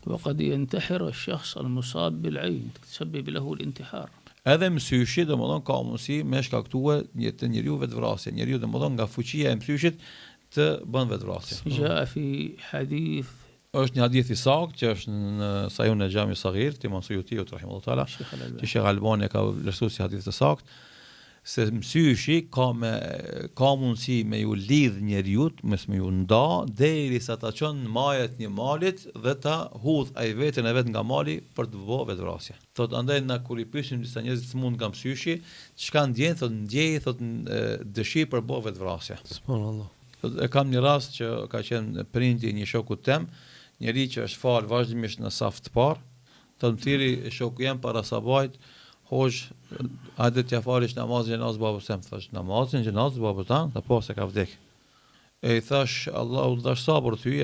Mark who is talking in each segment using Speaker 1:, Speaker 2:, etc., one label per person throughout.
Speaker 1: وقد ينتحر الشخص المصاب بالعين تسبب له الانتحار.
Speaker 2: Edhe mësyshi domodin ka mundësi me shkaktuar jetën njeriu vetvrasje. Njeriu domodin nga fuqia e mësyshit të bën vetvrasje.
Speaker 1: جاء في حديث
Speaker 2: Është një hadith i saktë që është në Sahihun e Xhami Saghir, Imam Suyuti rahimahullahu taala, që Sheikh Albani ka vlerësuar si hadith të saktë, se mësyshi ka mundësi me ju lidh njeriu, me ju nda derisa ta çon majet një malit dhe ta hudh ai veten e vet nga mali për të bërë vetvrasje. Thot andaj na kur i pyesim disa njerëz të mund nga mësyshi, çka ndjen, thot ndjej, thot dëshirë për bërë vetvrasje.
Speaker 1: Subhanallah.
Speaker 2: Thot e kam një rast që ka qenë prindi i një shokut tem, njëri që është fal vazhdimisht në saf të parë, thot më thiri shoku jam para sabajt, hoxh, hajde t'ja falish namazin gjenazë babës tem, thash namazin gjenazë babës tan, ta po se ka vdek. E i thash Allahu dash sabër ty,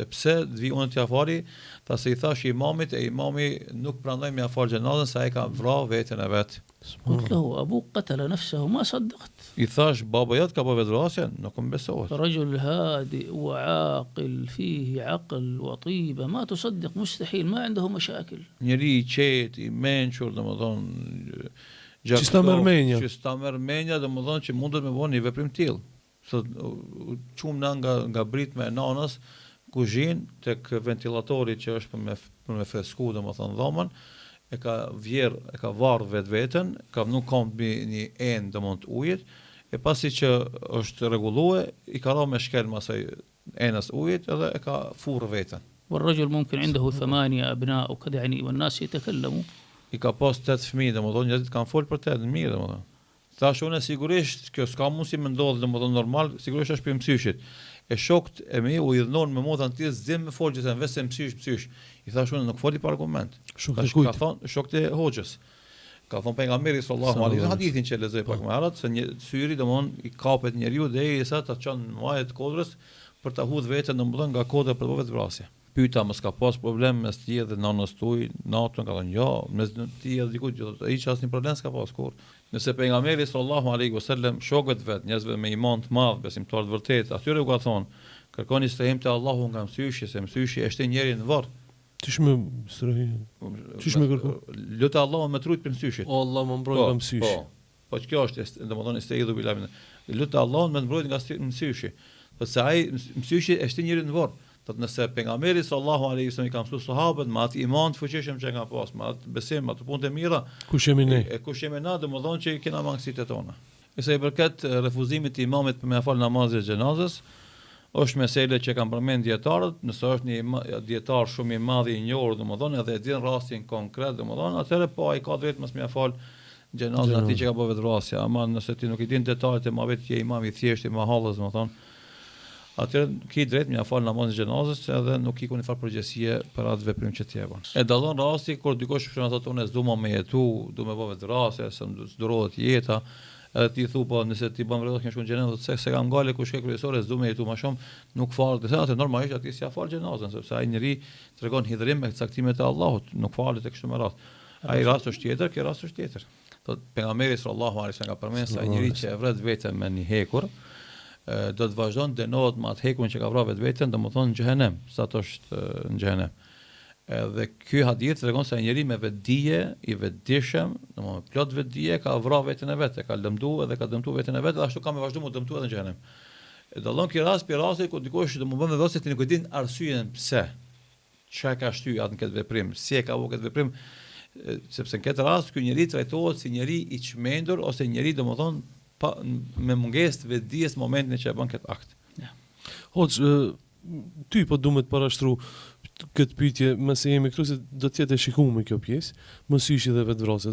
Speaker 2: pse dvi unë t'ja fali, ta se i thash imamit, e imami nuk pranoi me ja fal gjenazën se ai ka vrarë veten e vet.
Speaker 1: قلت له أبوك قتل نفسه ما صدقت.
Speaker 2: I thash baba jot ka bërë vetvrasje, nuk më besohet.
Speaker 1: رجل هادئ وعاقل فيه عقل وطيبة ما تصدق مستحيل ما عنده مشاكل.
Speaker 2: Njeri i qetë, i mençur, domethën
Speaker 3: që
Speaker 2: sta merr menja, domethën që mundet me bëni një veprim tillë. Thot çum na nga britme e nanës, kuzhinë tek ventilatori që është për me fresku domethën dhomën, e ka varr vetveten, nuk ka një enë domethën ujit, e pasi që është rregulluar, i ka rënë me shkel masaj enës ujit edhe e ka furr veten.
Speaker 1: والرجل ممكن عنده 8 أبناء وكذا يعني والناس يتكلموا.
Speaker 2: I ka pas 8 fëmijë, domethënë njerëzit kanë fol për të mirë domethënë. Thash unë sigurisht kjo s'ka mundësi me ndodh domethënë normal, sigurisht është për mësyshit. E shokët e mi u idhnon me motën tjetër zim me folë që vetëm mësysh. I thash unë nuk foli pa argument.
Speaker 3: Shokët e kujt?
Speaker 2: Ka thonë shokët e hoxhës. Ka thonë pejgamberi sallallahu alaihi wasallam hadithin që lexoj pak më herët se një syri domethënë i kapet njeriu derisa ta çon majet kodrës për ta hudh veten domethënë nga kodra për të vetvrasje. Pyeta mos ka pas problem mes tij dhe nanës tuaj, natën ka thënë jo, mes tij dhe dikujt jo, ai çasni problem s'ka pas kur. Nëse pejgamberi sallallahu alaihi wasallam shokët vet, njerëzve me iman të madh, besimtar të vërtet, atyre u ka thonë, kërkoni strehim te Allahu nga mësyshi, se mësyshi është njeri në varr.
Speaker 3: Çish më strehim? Çish më kërkon?
Speaker 2: Lutë Allahun me trut për mësyshit.
Speaker 3: O Allah më mbroj nga mësyshi.
Speaker 2: Po kjo është domethënë isteidu billahi. Lutë Allahun me mbrojtje nga mësyshi. Sepse ai mësyshi është njeri në varr. Nëse pejgamberi sallallahu alaihi wasallam i ka mësuar sahabët me atë iman të fuqishëm që kanë pas, me atë besim, me atë punë të mira,
Speaker 3: kush jemi ne?
Speaker 2: Kush jemi na, domethënë që kena mangësitë tona. Sa i përket refuzimit të imamit për me fal namazin e xhenazës, është meselë që kanë përmend dietarët, nëse është një dietar shumë i madh i njohur, domethënë edhe e din rastin konkret, domethënë atëherë po ai ka drejt mos me fal xhenazën atij që ka bërë vetvrasje, ama nëse ti nuk i din detajet e mohabet që imam i thjeshtë i mahallës, domethënë atëherë ki drejt me fal namazin e xhenazës edhe nuk i keni fal përgjegjësie për atë veprim që ti e bën. E dallon rasti kur dikush shpërndan thotë unë s'dua me jetu, do me bëj vetvrasje, s'durohet jeta, edhe ti thu po nëse ti bën vetvrasje këtu në xhenazë, se ka ngale kush ke kryesore, s'dua me jetu më shumë, nuk fal, se atë normalisht aty s'ia fal xhenazën, sepse ai njeri tregon hidhrim me caktimet e Allahut, nuk falet e kështu me radhë. Ai rast është tjetër, kjo rast është tjetër. Thotë pejgamberi sallallahu alaihi wasallam ka përmendur se ai njeri që e vret veten me një hekur do të vazhdon dënohet me atë hekun që ka vrarë vetveten, domethënë në xhehenem, sa të është në xhehenem. Edhe ky hadith tregon se ai njeri me vetdije, i vetdijshëm, domethënë plot vetdije ka vrarë veten e vet, ka lëmtuar edhe ka dëmtuar veten e vet, dhe ashtu ka me vazhdu të dëmtuar edhe në xhehenem. E dallon ky rast për raste ku dikush do të bën vetvrasje ti nuk e din arsyeën pse. Çka ka shtyr atë në këtë veprim, si e ka vënë këtë veprim, sepse në këtë rast ky njeri trajtohet si njeri i çmendur ose njeri domethënë me mungesë të vetdijes në momentin që e bën këtë akt.
Speaker 1: Ja.
Speaker 3: Hoc, ty po duhet të parashtru këtë pyetje, mëse jemi këtu se do të jetë e shikuar kjo pjesë, mësyshi dhe vetvrasja.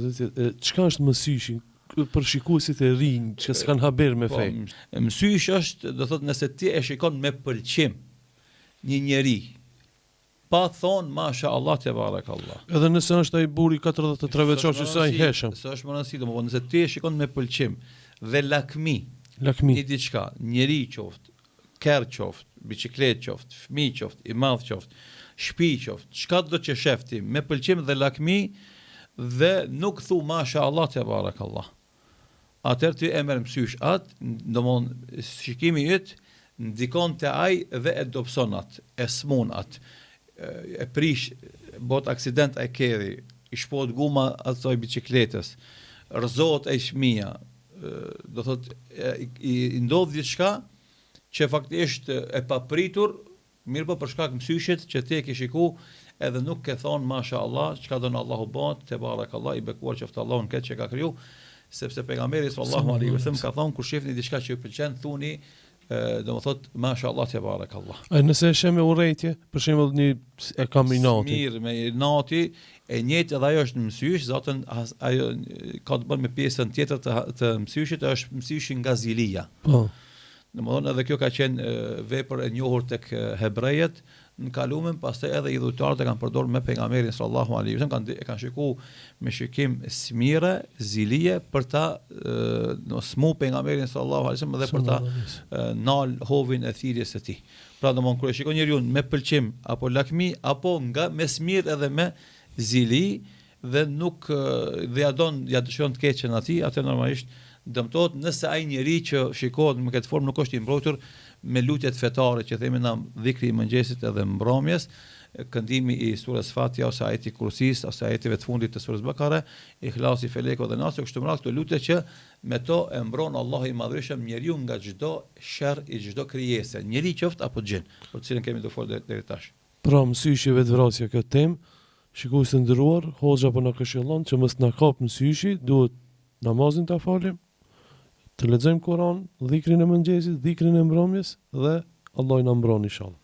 Speaker 3: Çka është mësyshi për shikuesit e rinj që s'kan haber me fe?
Speaker 2: Mësyshi është, do thotë nëse ti e shikon me pëlqim një njeri, pa thonë masha Allah te barakallah.
Speaker 3: Edhe nëse është ai burri 43 vjeçar që sa i heshëm.
Speaker 2: Se është më rëndësi, domethënë nëse ti e shikon me pëlqim dhe lakmi,
Speaker 3: një
Speaker 2: diçka, njeri qoftë, kerr qoftë, biçikletë qoftë, fëmijë qoftë, i madh qoftë, shtëpi qoftë, çka do të shefti me pëlqim dhe lakmi dhe nuk thu masha Allah te barakallah. Atëherë ti e merr mësysh atë, domthon shikimi yt ndikon te ai dhe e dobson atë, e smun atë. e prish, bot aksident e keri, i shpot guma atoj bicikletës, rëzohet e fëmia, do thot i ndodh diçka që faktikisht e papritur, mirë po për shkak mësyshit që ti e ke shiku edhe nuk ke thonë masha Allah, çka don Allahu bën, te barakallah, i bekuar qoftë Allahun këtë që ka kriju, sepse pejgamberi sallallahu alaihi wasallam ka thonë kur shihni diçka që ju pëlqen, thuni do më thot masha Allah te barakallah.
Speaker 3: A nëse e shem me urrëtie, për shembull një e kam i nati.
Speaker 2: Mirë, me nati e njëjtë edhe ajo është në mësysh, zatën ajo ka të bën me pjesën tjetër të mësyshit, është mësyshi nga zilia.
Speaker 3: Po.
Speaker 2: Domethënë edhe kjo ka qenë vepër e njohur tek hebrejët në kalumen, pastaj edhe idhujtarët e kanë përdorur me pejgamberin sallallahu alaihi wasallam, kanë shikuar me shikim smire, zilie për ta smu pejgamberin sallallahu alaihi wasallam dhe për ta nal hovin e thirrjes së tij. Pra domon kur e shikon njeriu me pëlqim apo lakmi apo nga me smir edhe me zili dhe nuk dhe ja dëshiron të keqen atij, atë normalisht dëmtohet nëse ai njeri që shikohet me këtë formë nuk është i mbrojtur me lutjet fetare që themi na dhikri i mëngjesit edhe mbrëmjes, këndimi i surës Fatiha ose ajeti Kursis ose ajeteve të fundit të surës Bakara, Ikhlasi, Feleko dhe Nasi, kështu me radhë këto lutje që me to e mbron Allahu i Madhërisht njeriu nga çdo sherr i çdo krijese, njeri qoftë apo gjin, për të cilën kemi të folur deri tash.
Speaker 3: Pra mësyshi vetvrasja këtë temë, shikues të nderuar, hoxha po na këshillon që mos na kap mësyshi, duhet namazin ta falim, të lexojmë Kur'an, dhikrin e mëngjesit, dhikrin e mbrëmjes dhe Allah i na mbron inshallah.